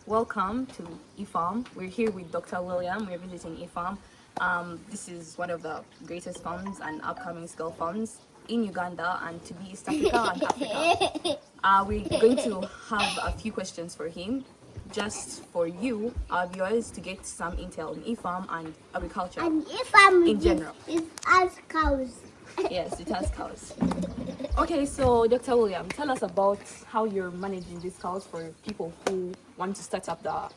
Welcome to Efarm. We're here with Dr. William. We're visiting Efarm. This is one of the greatest farms and upcoming scale farms in Uganda and to be East Africa and Africa. We're going to have a few questions for him, just for you, our viewers, to get some intel on Efarm and agriculture And Efarm in general. It has cows. Yes, it has cows. Okay, so Dr. William, tell us about how you're managing these cows for people who want to start up the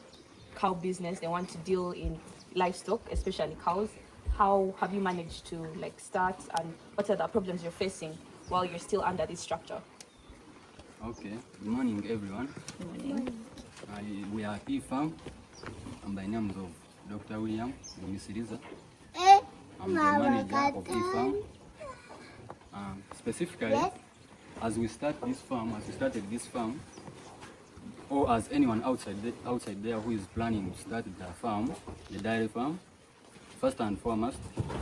cow business. They want to deal in livestock, especially cows. How have you managed to start, and what are the problems you're facing while you're still under this structure? Okay, good morning everyone. Good morning. We are at Efarm. I'm by name of Dr. William Misiriza. I'm the manager of Efarm. Specifically, as we started this farm, or as anyone outside there who is planning to start the farm, the dairy farm, first and foremost,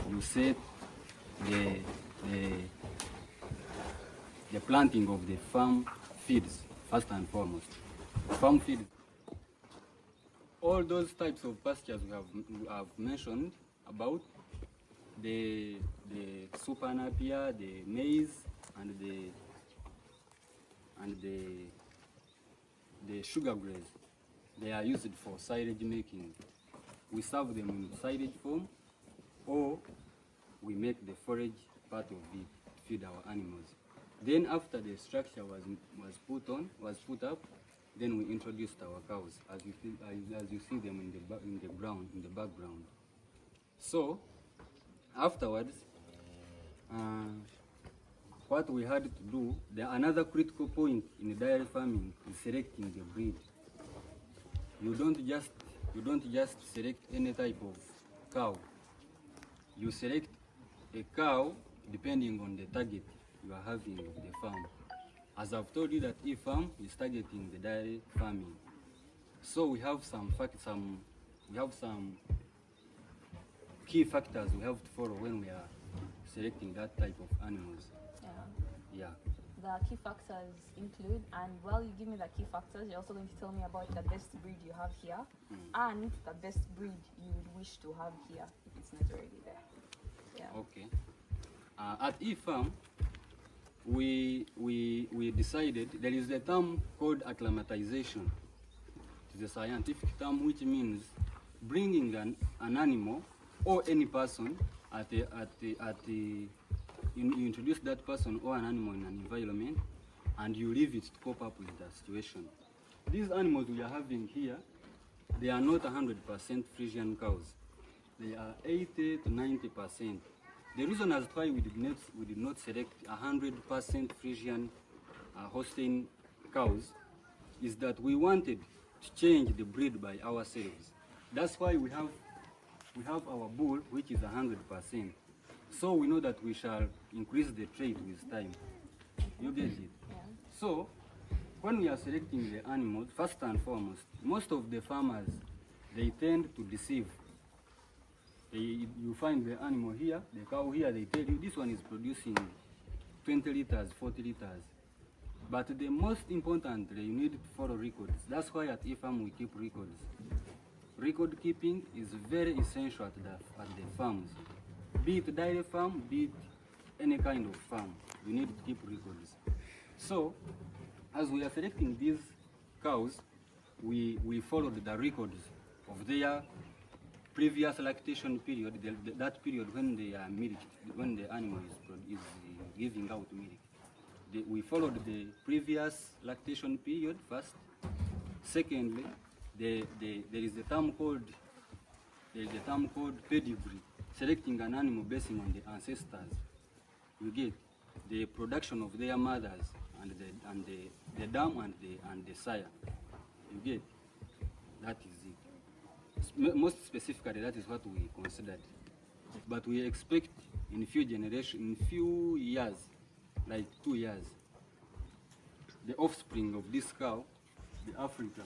you set the planting of the farm feeds, first and foremost. Farm feed, all those types of pastures we have mentioned about, the super napier, the maize, and the sugar grass, they are used for silage making. We serve them in silage form, or we make the forage part of it to feed our animals. Then after the structure was put up, then we introduced our cows, as you see them in the background. So afterwards, what we had to do, another critical point in dairy farming is selecting the breed. You don't just select any type of cow. You select a cow depending on the target you are having of the farm. As I've told you that Efarm is targeting the dairy farming, so we have some key factors we have to follow when we are selecting that type of animals. Yeah. The key factors include, and while you give me the key factors, you're also going to tell me about the best breed you have here and the best breed you would wish to have here if it's not already there. Yeah. Okay. At Efarm, we decided there is a term called acclimatization. It is a scientific term which means bringing an animal or any person you introduce that person or an animal in an environment, and you leave it to cope up with that situation. These animals we are having here, they are not 100% Frisian cows. They are 80 to 90%. The reason as to why we did not select 100% Frisian Holstein cows is that we wanted to change the breed by ourselves. That's why we have our bull, which is 100%. So we know that we shall increase the trade with time. You get it? Yeah. So when we are selecting the animals, first and foremost, most of the farmers, they tend to deceive. You find the animal here, the cow here, they tell you this one is producing 20 liters, 40 liters. But the most importantly, you need to follow records. That's why at Efarm we keep records. Record keeping is very essential at the farms. Be it dairy farm, be it any kind of farm, you need to keep records. So, as we are selecting these cows, we followed the records of their previous lactation period, that period when they are milked, when the animal is giving out milk. We followed the previous lactation period first. Secondly, there is a term called pedigree, selecting an animal based on the ancestors. You get the production of their mothers and the dam and the sire. You get, that is it. Most specifically, that is what we considered. But we expect in few years, like 2 years, the offspring of this cow, the Africa,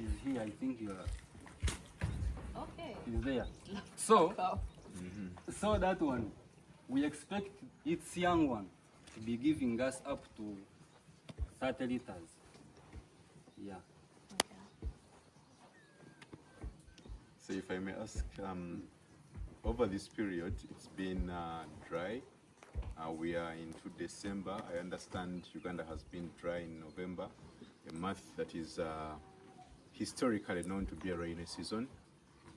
is here. I think you are. Okay. Is there. So that one, we expect its young one to be giving us up to 30 liters. Yeah. So if I may ask, over this period, it's been dry. We are into December. I understand Uganda has been dry in November, a month that is historically known to be a rainy season.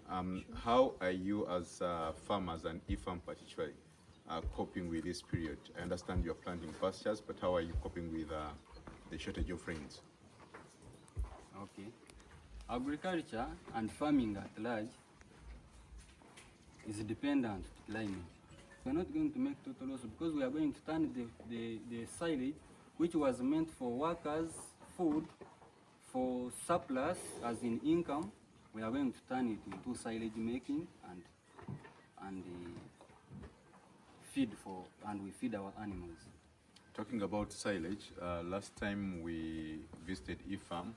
How are you as farmers and Efarm particularly coping with this period? I understand you're planting pastures, but how are you coping with the shortage of rains? Okay. Agriculture and farming at large is dependent on climate. We're not going to make total loss because we are going to turn the silage, which was meant for workers, food, for surplus, as in income, we are going to turn it into silage making and feed for, and we feed our animals. Talking about silage, last time we visited Efarm,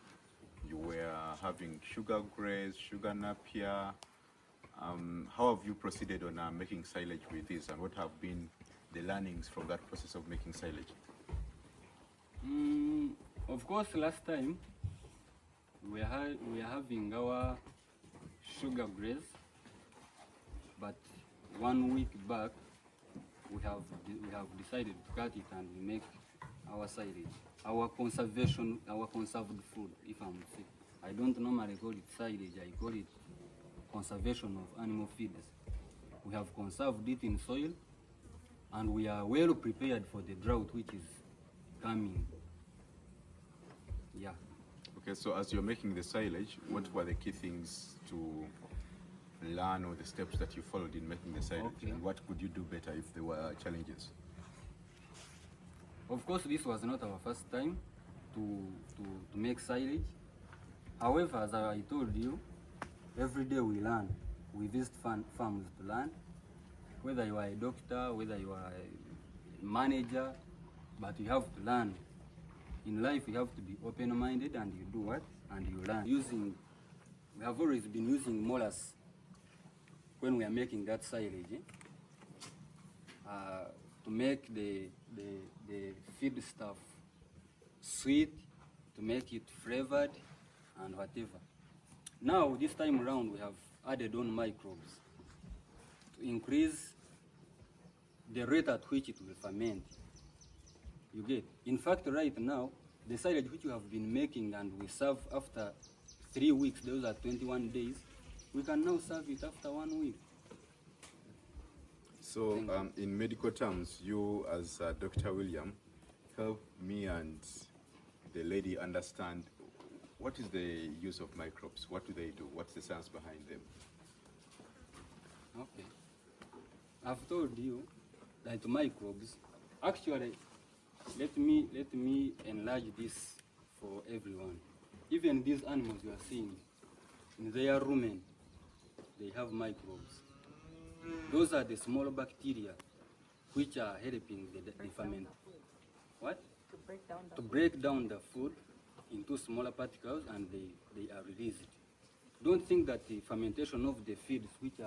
you were having sugar grass, sugar napier. How have you proceeded on making silage with this, and what have been the learnings from that process of making silage? Of course, last time we are having our sugar grass, but 1 week back we have decided to cut it and we make our silage, our conserved food, if I would say. I don't normally call it silage, I call it conservation of animal feeds. We have conserved it in soil and we are well prepared for the drought which is coming. Yeah. Okay, so as you're making the silage, what were the key things to learn or the steps that you followed in making the silage? Okay. And what could you do better if there were challenges? Of course, this was not our first time to make silage. However, as I told you, every day we learn. We visit farms to learn. Whether you are a doctor, whether you are a manager, but you have to learn. In life, you have to be open-minded and you do what? And you learn. We have always been using molasses when we are making that silage, to make the feed stuff sweet, to make it flavored and whatever. Now, this time around, we have added on microbes to increase the rate at which it will ferment. You get? In fact, right now, the silage which you have been making and we serve after 3 weeks, those are 21 days, we can now serve it after 1 week. So, in medical terms, you as Dr. William, help me and the lady understand what is the use of microbes? What do they do? What's the science behind them? Okay. I've told you that microbes, actually, let me enlarge this for everyone. Even these animals you are seeing, in their rumen, they have microbes. Those are the small bacteria which are helping the ferment. What? To break down the food into smaller particles and they are released. Don't think that the fermentation of the feeds which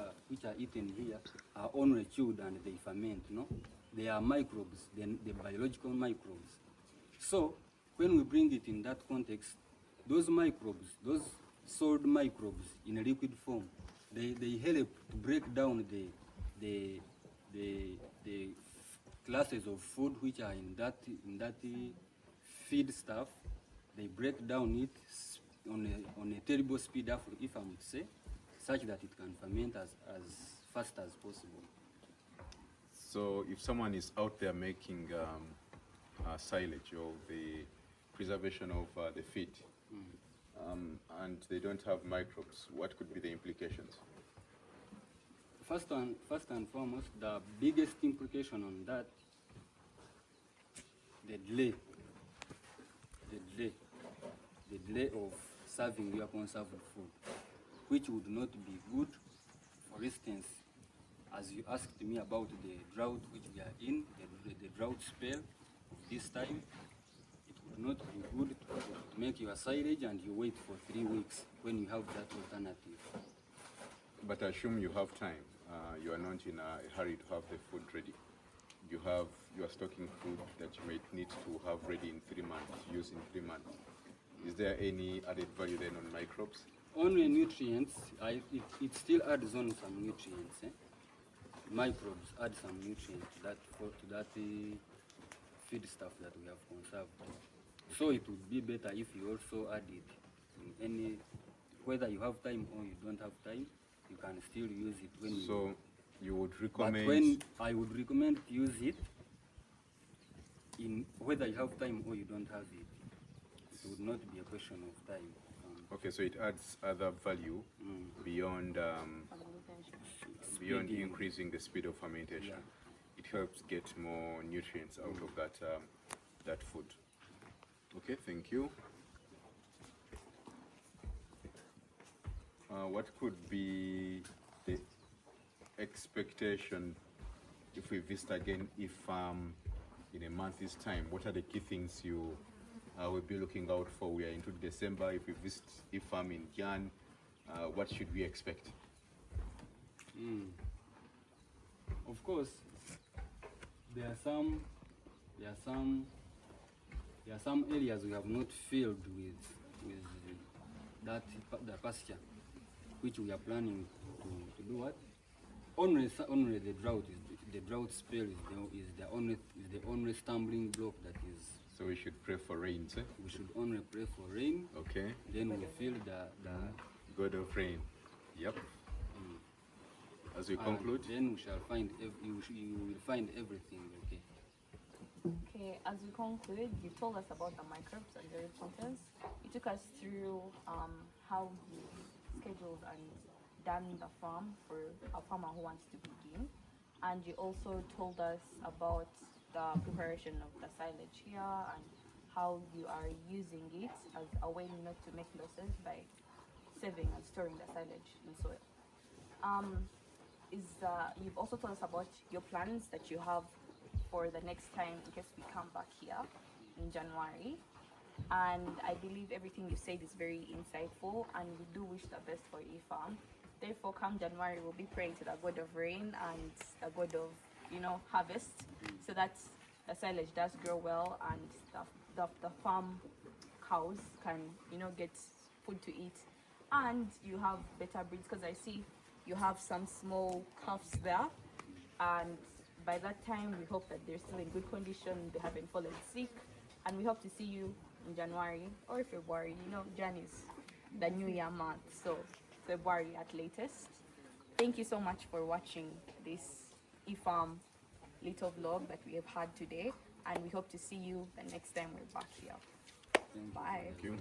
are eaten here are only chewed and they ferment, no? They are microbes, the biological microbes. So when we bring it in that context, those microbes, those sold microbes in a liquid form, they help to break down the classes of food which are in that feed stuff. They break down it on a terrible speed, if I would say, such that it can ferment as fast as possible. So if someone is out there making silage or the preservation of the feed, and they don't have microbes, what could be the implications? First and foremost, the biggest implication on that, the delay of serving your conserved food, which would not be good. For instance, as you asked me about the drought which we are in, the drought spell of this time, it would not be good to make your silage and you wait for 3 weeks when you have that alternative. But I assume you have time. You are not in a hurry to have the food ready. You are stocking food that you might need to have ready in 3 months, use in 3 months. Is there any added value then on microbes? only nutrients, it still adds on some nutrients. Microbes add some nutrients to that feed stuff that we have conserved. So it would be better if you also add it in any, whether you have time or you don't have time, you can still use it when you. So you would recommend. But when I would recommend use it in whether you have time or you don't have it. It would not be a question of time. Okay, so it adds other value beyond beyond increasing the speed of fermentation. Yeah. It helps get more nutrients out of that food. Okay, thank you. What could be the expectation if we visit again Efarm in a month's time? What are the key things you will be looking out for? We are into December. If we visit Efarm in Jan, what should we expect? Of course, there are some areas we have not filled with the pasture, which we are planning to do what? Only the drought spell is the only stumbling block that is. So we should pray for rain, sir? We should only pray for rain. Okay. Then we feel the God of rain. Yep. As we conclude. Then we shall find you will find everything. Okay. Okay, as we conclude, you told us about the microbes and their importance. You took us through how you scheduled and done the farm for a farmer who wants to begin. And you also told us about the preparation of the silage here and how you are using it as a way not to make losses by saving and storing the silage in soil. You've also told us about your plans that you have for the next time in case we come back here in January. And I believe everything you said is very insightful, and we do wish the best for Efarm. Therefore, come January, we'll be praying to the God of rain and the God of, harvest, so that the silage does grow well and the farm cows can, get food to eat. And you have better breeds, because I see you have some small calves there. And by that time, we hope that they're still in good condition, they haven't fallen sick. And we hope to see you in January or February. Jan is the new year month, so February at latest. Thank you so much for watching this Efarm little vlog that we have had today, and we hope to see you the next time we're back here. Bye. Thank you.